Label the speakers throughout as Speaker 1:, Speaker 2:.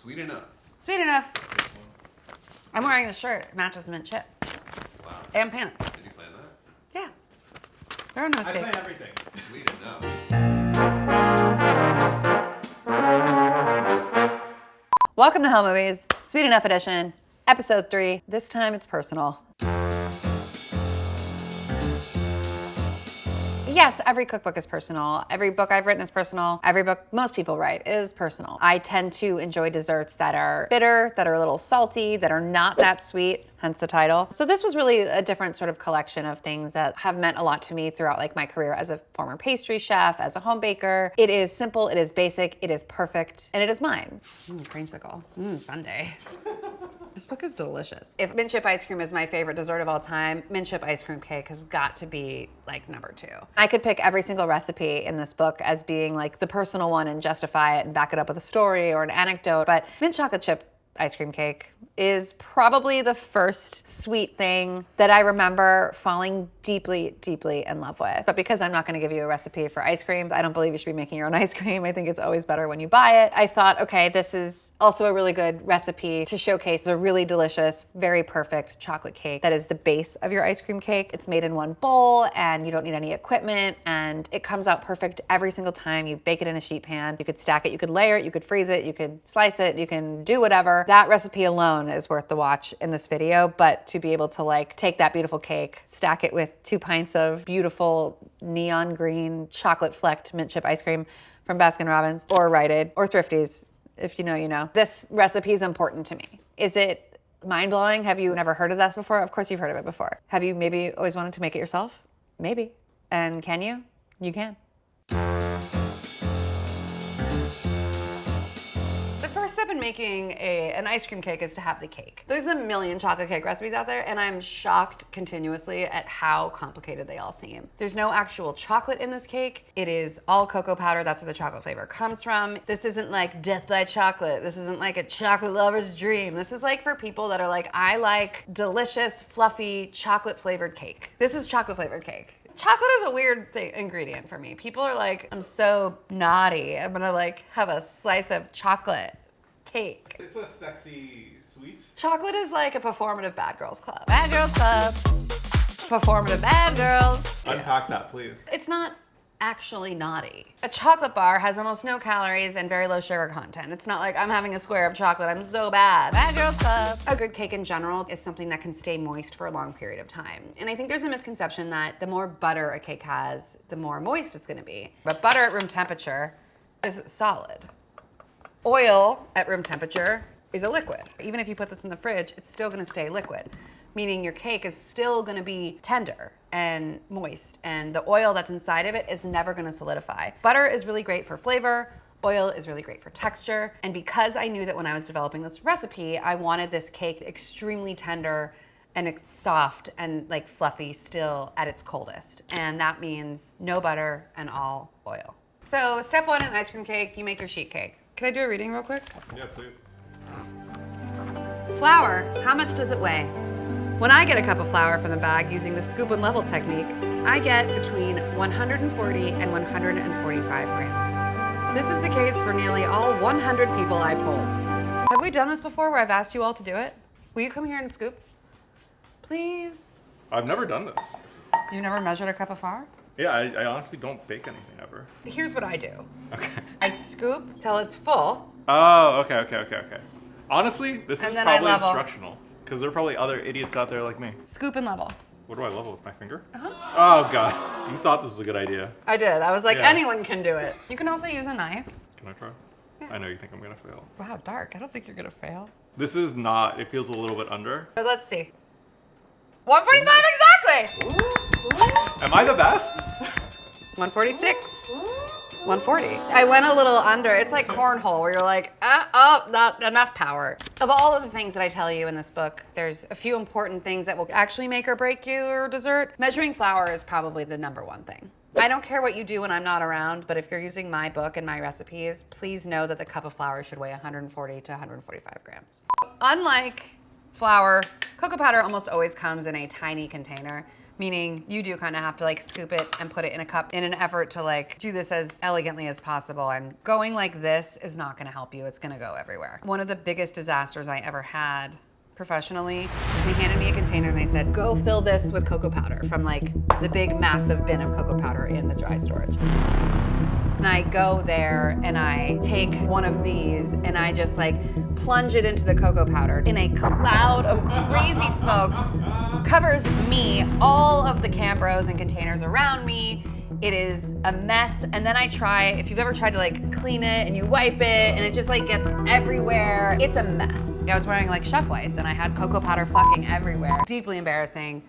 Speaker 1: Sweet enough.
Speaker 2: Sweet enough. I'm wearing this shirt. It matches mint chip.
Speaker 1: Wow.
Speaker 2: And pants.
Speaker 1: Did you plan that?
Speaker 2: Yeah. There are no mistakes.
Speaker 3: I plan everything.
Speaker 1: Sweet enough.
Speaker 2: Welcome to Home Movies, Sweet Enough Edition, Episode 3. This time it's personal. Yes, every cookbook is personal. Every book I've written is personal. Every book most people write is personal. I tend to enjoy desserts that are bitter, that are a little salty, that are not that sweet, hence the title. So this was really a different sort of collection of things that have meant a lot to me throughout like my career as a former pastry chef, as a home baker. It is simple, it is basic, it is perfect, and it is mine. Creamsicle. Sundae. This book is delicious. If mint chip ice cream is my favorite dessert of all time, mint chip ice cream cake has got to be like number 2. I could pick every single recipe in this book as being like the personal one and justify it and back it up with a story or an anecdote, but mint chocolate chip ice cream cake is probably the first sweet thing that I remember falling deeply, deeply in love with. But because I'm not gonna give you a recipe for ice cream, I don't believe you should be making your own ice cream. I think it's always better when you buy it. I thought, okay, this is also a really good recipe to showcase a really delicious, very perfect chocolate cake that is the base of your ice cream cake. It's made in one bowl and you don't need any equipment and it comes out perfect every single time. You bake it in a sheet pan. You could stack it, you could layer it, you could freeze it, you could slice it, you can do whatever. That recipe alone is worth the watch in this video, but to be able to like take that beautiful cake, stack it with 2 pints of beautiful neon green chocolate flecked mint chip ice cream from Baskin Robbins or Rite Aid or Thrifty's, if you know, you know. This recipe is important to me. Is it mind-blowing? Have you never heard of this before? Of course you've heard of it before. Have you maybe always wanted to make it yourself? Maybe. And can you? You can. First step in making an ice cream cake is to have the cake. There's a million chocolate cake recipes out there and I'm shocked continuously at how complicated they all seem. There's no actual chocolate in this cake. It is all cocoa powder. That's where the chocolate flavor comes from. This isn't like death by chocolate. This isn't like a chocolate lover's dream. This is like for people that are like, I like delicious, fluffy, chocolate flavored cake. This is chocolate flavored cake. Chocolate is a weird ingredient for me. People are like, I'm so naughty. I'm gonna like have a slice of chocolate cake.
Speaker 3: It's a sexy sweet.
Speaker 2: Chocolate is like a performative bad girls club. Bad girls club. Performative bad girls.
Speaker 3: Unpack that, please.
Speaker 2: It's not actually naughty. A chocolate bar has almost no calories and very low sugar content. It's not like I'm having a square of chocolate, I'm so bad. Bad girls club. A good cake in general is something that can stay moist for a long period of time. And I think there's a misconception that the more butter a cake has, the more moist it's gonna be. But butter at room temperature is solid. Oil at room temperature is a liquid. Even if you put this in the fridge, it's still gonna stay liquid, meaning your cake is still gonna be tender and moist, and the oil that's inside of it is never gonna solidify. Butter is really great for flavor, oil is really great for texture, and because I knew that when I was developing this recipe, I wanted this cake extremely tender and it's soft and like fluffy still at its coldest, and that means no butter and all oil. So step 1 in ice cream cake, you make your sheet cake. Can I do a reading real quick?
Speaker 3: Yeah, please.
Speaker 2: Flour, how much does it weigh? When I get a cup of flour from the bag using the scoop and level technique, I get between 140 and 145 grams. This is the case for nearly all 100 people I polled. Have we done this before where I've asked you all to do it? Will you come here and scoop? Please?
Speaker 3: I've never done this.
Speaker 2: You never measured a cup of flour?
Speaker 3: Yeah, I honestly don't bake anything ever.
Speaker 2: Here's what I do.
Speaker 3: Okay.
Speaker 2: I scoop till it's full.
Speaker 3: Oh, okay. Honestly, this is
Speaker 2: And then I
Speaker 3: probably
Speaker 2: level.
Speaker 3: instructional. Because there are probably other idiots out there like me.
Speaker 2: Scoop and level.
Speaker 3: What do I level with my finger? Oh, God. You thought this was a good idea.
Speaker 2: I did. I was like,
Speaker 3: Yeah.
Speaker 2: anyone can do it. You can also use a knife.
Speaker 3: Can I try?
Speaker 2: Yeah.
Speaker 3: I know you think I'm going to fail.
Speaker 2: Wow, dark. I don't think you're gonna fail.
Speaker 3: This is not, it feels a little bit under.
Speaker 2: But let's see. 145 exactly!
Speaker 3: Am I the best?
Speaker 2: 146. 140. I went a little under. It's like cornhole where you're like, not enough power. Of all of the things that I tell you in this book, there's a few important things that will actually make or break your dessert. Measuring flour is probably the number 1 thing. I don't care what you do when I'm not around, but if you're using my book and my recipes, please know that the cup of flour should weigh 140 to 145 grams. Unlike flour, cocoa powder almost always comes in a tiny container, meaning you do kind of have to like scoop it and put it in a cup in an effort to like do this as elegantly as possible. And going like this is not gonna help you. It's gonna go everywhere. One of the biggest disasters I ever had professionally, they handed me a container and they said, go fill this with cocoa powder from like the big massive bin of cocoa powder in the dry storage. And I go there and I take one of these and I just like plunge it into the cocoa powder in a cloud of crazy smoke, covers me, all of the Cambros and containers around me. It is a mess. And then I try, if you've ever tried to like clean it and you wipe it and it just like gets everywhere, it's a mess. I was wearing like chef whites and I had cocoa powder fucking everywhere. Deeply embarrassing.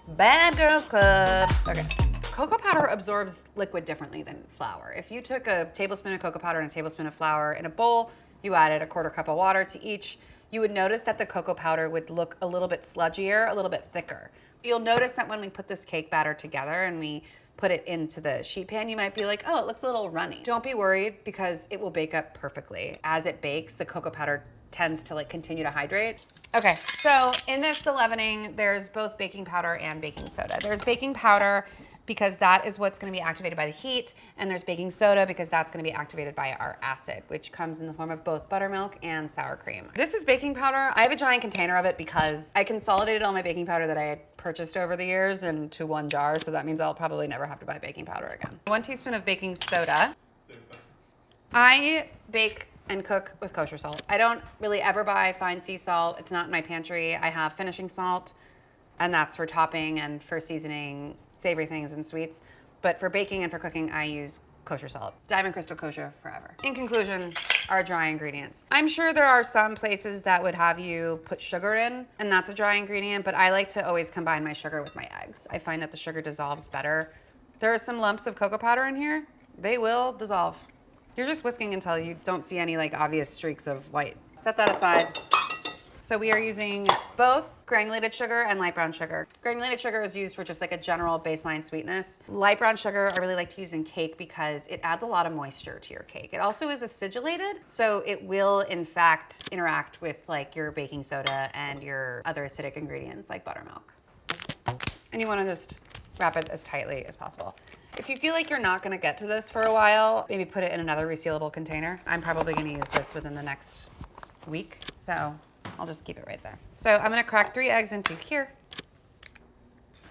Speaker 2: Bad Girls Club. Okay. Cocoa powder absorbs liquid differently than flour. If you took a tablespoon of cocoa powder and a tablespoon of flour in a bowl, you added a 1/4 cup of water to each, you would notice that the cocoa powder would look a little bit sludgier, a little bit thicker. You'll notice that when we put this cake batter together and we put it into the sheet pan, you might be like, oh, it looks a little runny. Don't be worried because it will bake up perfectly. As it bakes, the cocoa powder tends to like continue to hydrate. Okay, so in this, the leavening, there's both baking powder and baking soda. There's baking powder because that is what's gonna be activated by the heat, and there's baking soda because that's gonna be activated by our acid, which comes in the form of both buttermilk and sour cream. This is baking powder. I have a giant container of it because I consolidated all my baking powder that I had purchased over the years into one jar, so that means I'll probably never have to buy baking powder again. 1 teaspoon of baking soda. I bake and cook with kosher salt. I don't really ever buy fine sea salt. It's not in my pantry. I have finishing salt, and that's for topping and for seasoning savory things and sweets. But for baking and for cooking, I use kosher salt. Diamond Crystal Kosher forever. In conclusion, our dry ingredients. I'm sure there are some places that would have you put sugar in, and that's a dry ingredient, but I like to always combine my sugar with my eggs. I find that the sugar dissolves better. There are some lumps of cocoa powder in here. They will dissolve. You're just whisking until you don't see any like obvious streaks of white. Set that aside. So we are using both granulated sugar and light brown sugar. Granulated sugar is used for just like a general baseline sweetness. Light brown sugar I really like to use in cake because it adds a lot of moisture to your cake. It also is acidulated, so it will in fact interact with like your baking soda and your other acidic ingredients like buttermilk. And you wanna just wrap it as tightly as possible. If you feel like you're not gonna get to this for a while, maybe put it in another resealable container. I'm probably gonna use this within the next week, so I'll just keep it right there. So I'm gonna crack 3 eggs into here.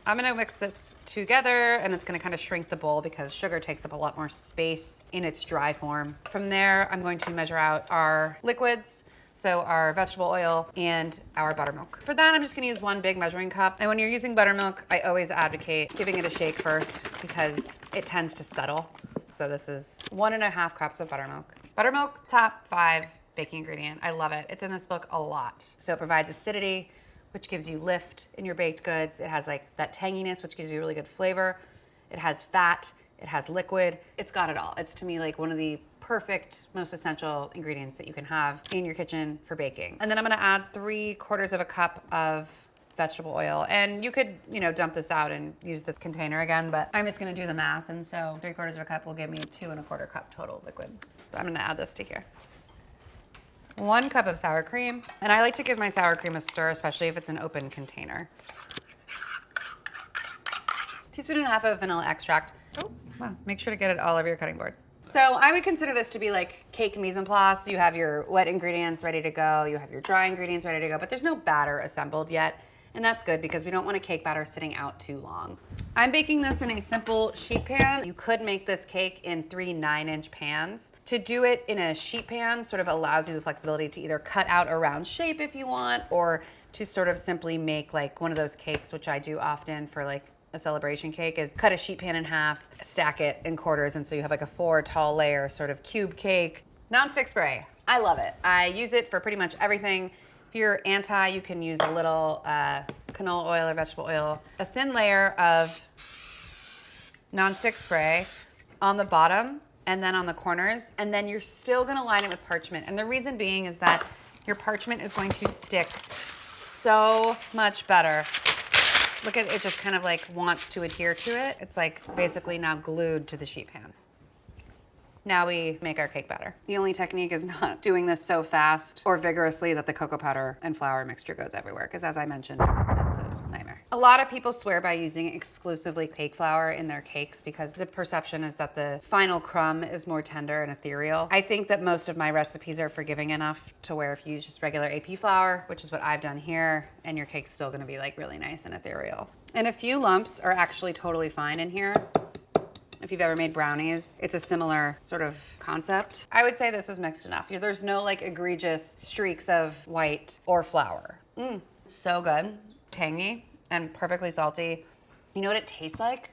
Speaker 2: I'm gonna mix this together and it's gonna kind of shrink the bowl because sugar takes up a lot more space in its dry form. From there, I'm going to measure out our liquids, so our vegetable oil and our buttermilk. For that, I'm just gonna use 1 big measuring cup. And when you're using buttermilk, I always advocate giving it a shake first because it tends to settle. So this is 1.5 cups of buttermilk. Buttermilk, top 5 baking ingredient. I love it. It's in this book a lot. So it provides acidity, which gives you lift in your baked goods. It has like that tanginess, which gives you really good flavor. It has fat, it has liquid. It's got it all. It's to me like one of the perfect, most essential ingredients that you can have in your kitchen for baking. And then I'm gonna add 3/4 cup of vegetable oil. And you could, you know, dump this out and use the container again, but I'm just gonna do the math. And so 3/4 cup will give me 2.25 cup total liquid. But I'm gonna add this to here. 1 cup of sour cream. And I like to give my sour cream a stir, especially if it's an open container. 1.5 teaspoons of vanilla extract. Oh, wow, make sure to get it all over your cutting board. So I would consider this to be like cake mise en place. You have your wet ingredients ready to go, you have your dry ingredients ready to go, but there's no batter assembled yet. And that's good because we don't want a cake batter sitting out too long. I'm baking this in a simple sheet pan. You could make this cake in 3 9-inch pans. To do it in a sheet pan sort of allows you the flexibility to either cut out a round shape if you want, or to sort of simply make like one of those cakes, which I do often for like a celebration cake, is cut a sheet pan in half, stack it in quarters, and so you have like a 4 tall layer sort of cube cake. Non-stick spray, I love it. I use it for pretty much everything. If you're anti, you can use a little canola oil or vegetable oil. A thin layer of nonstick spray on the bottom and then on the corners, and then you're still gonna line it with parchment. And the reason being is that your parchment is going to stick so much better. Look at it, just kind of like wants to adhere to it. It's like basically now glued to the sheet pan. Now we make our cake batter. The only technique is not doing this so fast or vigorously that the cocoa powder and flour mixture goes everywhere, because as I mentioned, it's a nightmare. A lot of people swear by using exclusively cake flour in their cakes because the perception is that the final crumb is more tender and ethereal. I think that most of my recipes are forgiving enough to where if you use just regular AP flour, which is what I've done here, and your cake's still gonna be like really nice and ethereal. And a few lumps are actually totally fine in here. If you've ever made brownies, it's a similar sort of concept. I would say this is mixed enough. There's no like egregious streaks of white or flour. So good, tangy, and perfectly salty. You know what it tastes like?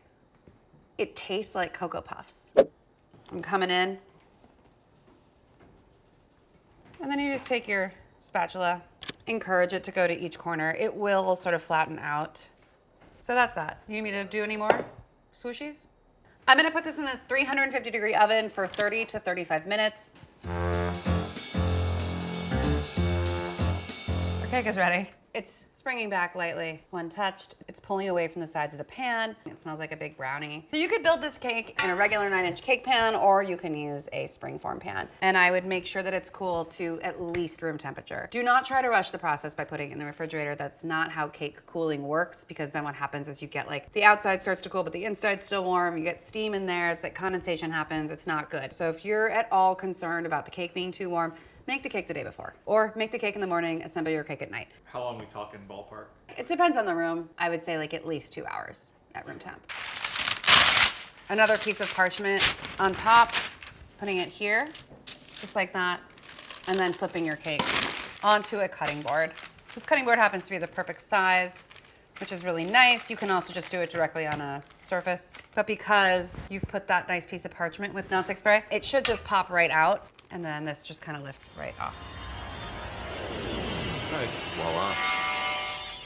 Speaker 2: It tastes like Cocoa Puffs. I'm coming in. And then you just take your spatula, encourage it to go to each corner. It will sort of flatten out. So that's that. You need me to do any more swooshies? I'm gonna put this in the 350-degree oven for 30 to 35 minutes. Our cake is ready. It's springing back lightly when touched. It's pulling away from the sides of the pan. It smells like a big brownie. So you could build this cake in a regular 9-inch cake pan, or you can use a springform pan. And I would make sure that it's cool to at least room temperature. Do not try to rush the process by putting it in the refrigerator. That's not how cake cooling works, because then what happens is you get like the outside starts to cool, but the inside's still warm. You get steam in there. It's like condensation happens. It's not good. So if you're at all concerned about the cake being too warm, make the cake the day before, or make the cake in the morning, assemble your cake at night.
Speaker 3: How long we talking ballpark?
Speaker 2: It depends on the room. I would say like at least 2 hours at room temp. Another piece of parchment on top, putting it here, just like that, and then flipping your cake onto a cutting board. This cutting board happens to be the perfect size, which is really nice. You can also just do it directly on a surface, but because you've put that nice piece of parchment with nonstick spray, it should just pop right out. And then this just kind of lifts right off.
Speaker 1: Nice. Voila.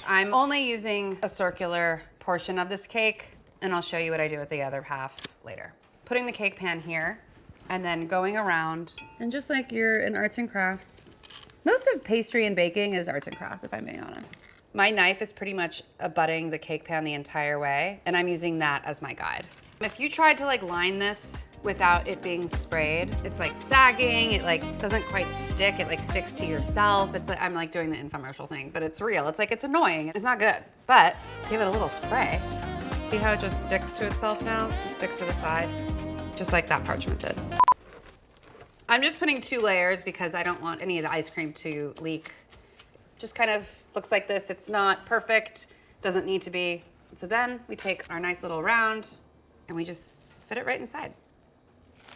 Speaker 2: I'm only using a circular portion of this cake, and I'll show you what I do with the other half later. Putting the cake pan here, and then going around, and just like you're in arts and crafts. Most of pastry and baking is arts and crafts, if I'm being honest. My knife is pretty much abutting the cake pan the entire way, and I'm using that as my guide. If you tried to like line this without it being sprayed, it's like sagging, it like doesn't quite stick, it like sticks to yourself. It's like, I'm like doing the infomercial thing, but it's real. It's like, it's annoying, it's not good. But give it a little spray. See how it just sticks to itself now? It sticks to the side, just like that parchment did. I'm just putting 2 layers because I don't want any of the ice cream to leak. Just kind of looks like this. It's not perfect, doesn't need to be. So then we take our nice little round and we just fit it right inside.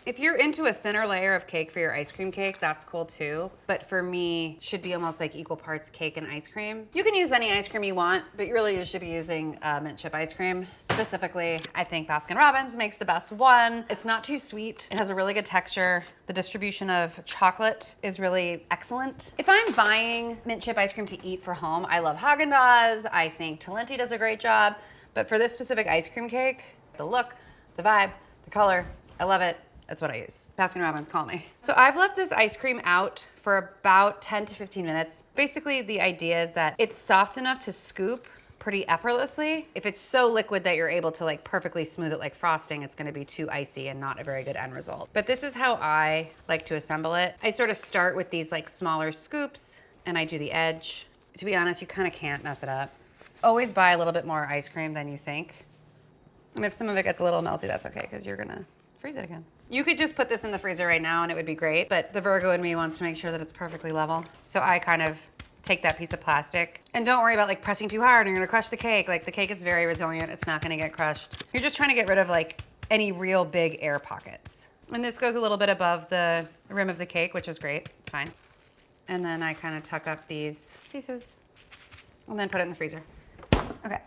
Speaker 2: If you're into a thinner layer of cake for your ice cream cake, that's cool too. But for me, it should be almost like equal parts cake and ice cream. You can use any ice cream you want, but really you should be using mint chip ice cream. Specifically, I think Baskin-Robbins makes the best one. It's not too sweet. It has a really good texture. The distribution of chocolate is really excellent. If I'm buying mint chip ice cream to eat for home, I love Haagen-Dazs. I think Talenti does a great job. But for this specific ice cream cake, the look, the vibe, the color, I love it. That's what I use. Baskin-Robbins, call me. So I've left this ice cream out for about 10 to 15 minutes. Basically, the idea is that it's soft enough to scoop pretty effortlessly. If it's so liquid that you're able to like perfectly smooth it like frosting, it's gonna be too icy and not a very good end result. But this is how I like to assemble it. I sort of start with these like smaller scoops and I do the edge. To be honest, you kind of can't mess it up. Always buy a little bit more ice cream than you think. And if some of it gets a little melty, that's okay, because you're gonna freeze it again. You could just put this in the freezer right now and it would be great, but the Virgo in me wants to make sure that it's perfectly level. So I kind of take that piece of plastic and don't worry about like pressing too hard and you're gonna crush the cake. Like the cake is very resilient, it's not gonna get crushed. You're just trying to get rid of like any real big air pockets. And this goes a little bit above the rim of the cake, which is great, it's fine. And then I kind of tuck up these pieces and then put it in the freezer. Okay.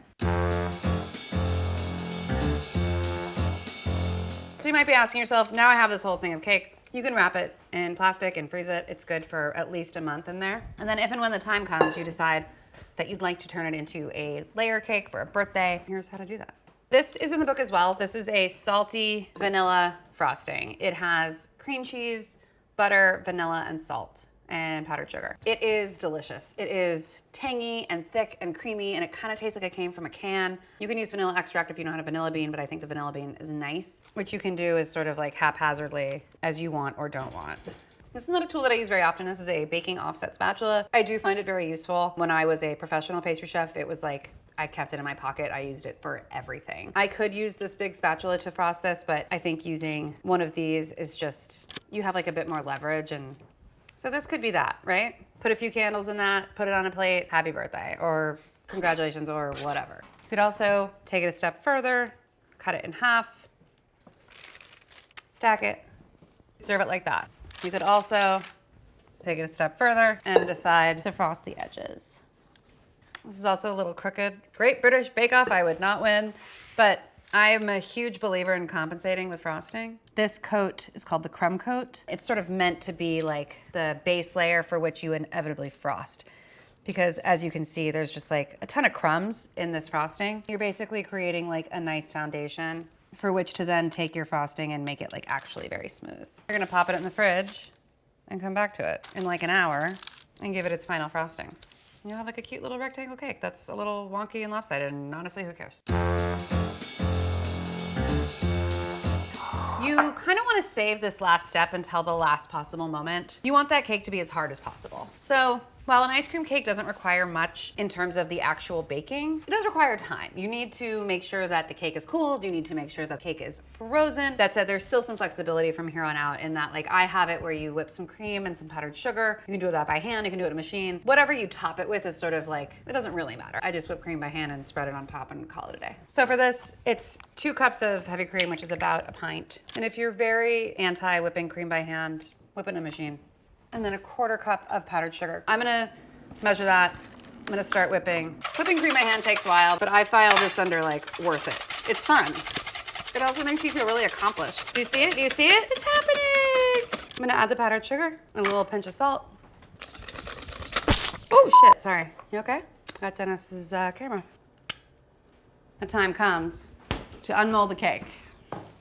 Speaker 2: So you might be asking yourself, now I have this whole thing of cake. You can wrap it in plastic and freeze it. It's good for at least a month in there. And then if and when the time comes, you decide that you'd like to turn it into a layer cake for a birthday, here's how to do that. This is in the book as well. This is a salty vanilla frosting. It has cream cheese, butter, vanilla, and salt. and powdered sugar. It is delicious. It is tangy and thick and creamy, and it kind of tastes like it came from a can. You can use vanilla extract if you don't have a vanilla bean, but I think the vanilla bean is nice. What you can do is sort of like haphazardly as you want or don't want. This is not a tool that I use very often. This is a baking offset spatula. I do find it very useful. When I was a professional pastry chef, it was like, I kept it in my pocket. I used it for everything. I could use this big spatula to frost this, but I think using one of these is just, you have like a bit more leverage, and so this could be that, right? Put a few candles in that, put it on a plate, happy birthday, or congratulations, or whatever. You could also take it a step further, cut it in half, stack it, serve it like that. You could also take it a step further and decide to frost the edges. This is also a little crooked. Great British Bake Off, I would not win, but I'm a huge believer in compensating with frosting. This coat is called the crumb coat. It's sort of meant to be like the base layer for which you inevitably frost. Because as you can see, there's just like a ton of crumbs in this frosting. You're basically creating like a nice foundation for which to then take your frosting and make it like actually very smooth. You're gonna pop it in the fridge and come back to it in like an hour and give it its final frosting. You'll have like a cute little rectangle cake that's a little wonky and lopsided, and honestly, who cares? You kind of want to save this last step until the last possible moment. You want that cake to be as hard as possible. So while an ice cream cake doesn't require much in terms of the actual baking, it does require time. You need to make sure that the cake is cooled. You need to make sure the cake is frozen. That said, there's still some flexibility from here on out in that, like, I have it where you whip some cream and some powdered sugar. You can do that by hand, you can do it in a machine. Whatever you top it with is sort of like, it doesn't really matter. I just whip cream by hand and spread it on top and call it a day. So for this, it's 2 cups of heavy cream, which is about a pint. And if you're very anti-whipping cream by hand, whip it in a machine. And then a 1/4 cup of powdered sugar. I'm gonna measure that. I'm gonna start whipping. Whipping cream by hand takes a while, but I file this under like worth it. It's fun. It also makes you feel really accomplished. Do you see it? Do you see it? It's happening. I'm gonna add the powdered sugar and a little pinch of salt. Oh shit, sorry. You okay? Got Dennis's camera. The time comes to unmold the cake.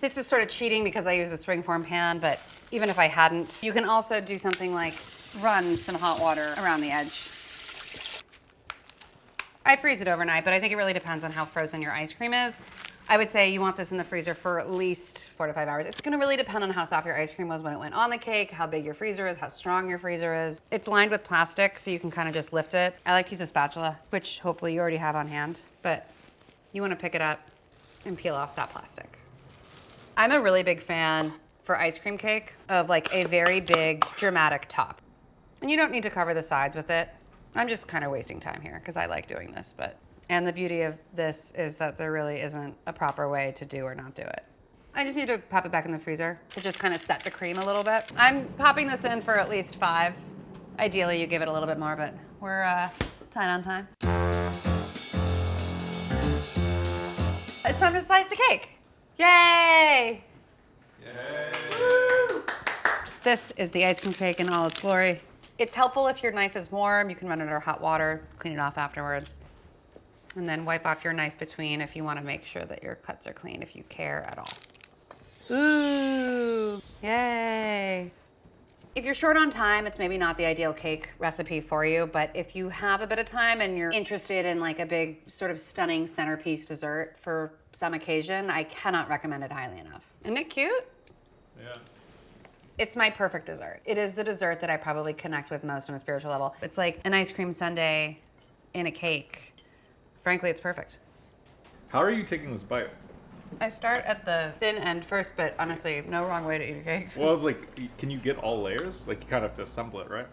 Speaker 2: This is sort of cheating because I use a springform pan, but even if I hadn't, you can also do something like run some hot water around the edge. I freeze it overnight, but I think it really depends on how frozen your ice cream is. I would say you want this in the freezer for at least 4 to 5 hours. It's gonna really depend on how soft your ice cream was when it went on the cake, how big your freezer is, how strong your freezer is. It's lined with plastic, so you can kind of just lift it. I like to use a spatula, which hopefully you already have on hand, but you wanna pick it up and peel off that plastic. I'm a really big fan for ice cream cake of like a very big dramatic top. And you don't need to cover the sides with it. I'm just kind of wasting time here because I like doing this, and the beauty of this is that there really isn't a proper way to do or not do it. I just need to pop it back in the freezer to just kind of set the cream a little bit. I'm popping this in for at least 5. Ideally you give it a little bit more, but we're tight on time. It's time to slice the cake. Yay!
Speaker 1: Yay!
Speaker 2: This is the ice cream cake in all its glory. It's helpful if your knife is warm. You can run it under hot water, clean it off afterwards, and then wipe off your knife between if you want to make sure that your cuts are clean, if you care at all. Ooh, yay. If you're short on time, it's maybe not the ideal cake recipe for you, but if you have a bit of time and you're interested in like a big sort of stunning centerpiece dessert for some occasion, I cannot recommend it highly enough. Isn't it cute?
Speaker 3: Yeah.
Speaker 2: It's my perfect dessert. It is the dessert that I probably connect with most on a spiritual level. It's like an ice cream sundae in a cake. Frankly, it's perfect.
Speaker 3: How are you taking this bite?
Speaker 2: I start at the thin end first, but honestly, no wrong way to eat a cake.
Speaker 3: Well, I was like, can you get all layers? Like, you kind of have to assemble it, right?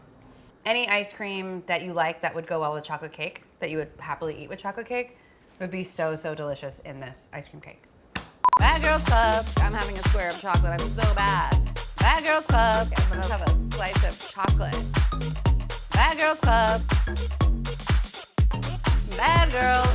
Speaker 2: Any ice cream that you like that would go well with chocolate cake, that you would happily eat with chocolate cake, would be so, so delicious in this ice cream cake. Bad Girls Club. I'm having a square of chocolate. I'm so bad. Bad Girls Club. I'm gonna have a slice of chocolate. Bad Girls Club. Bad Girls.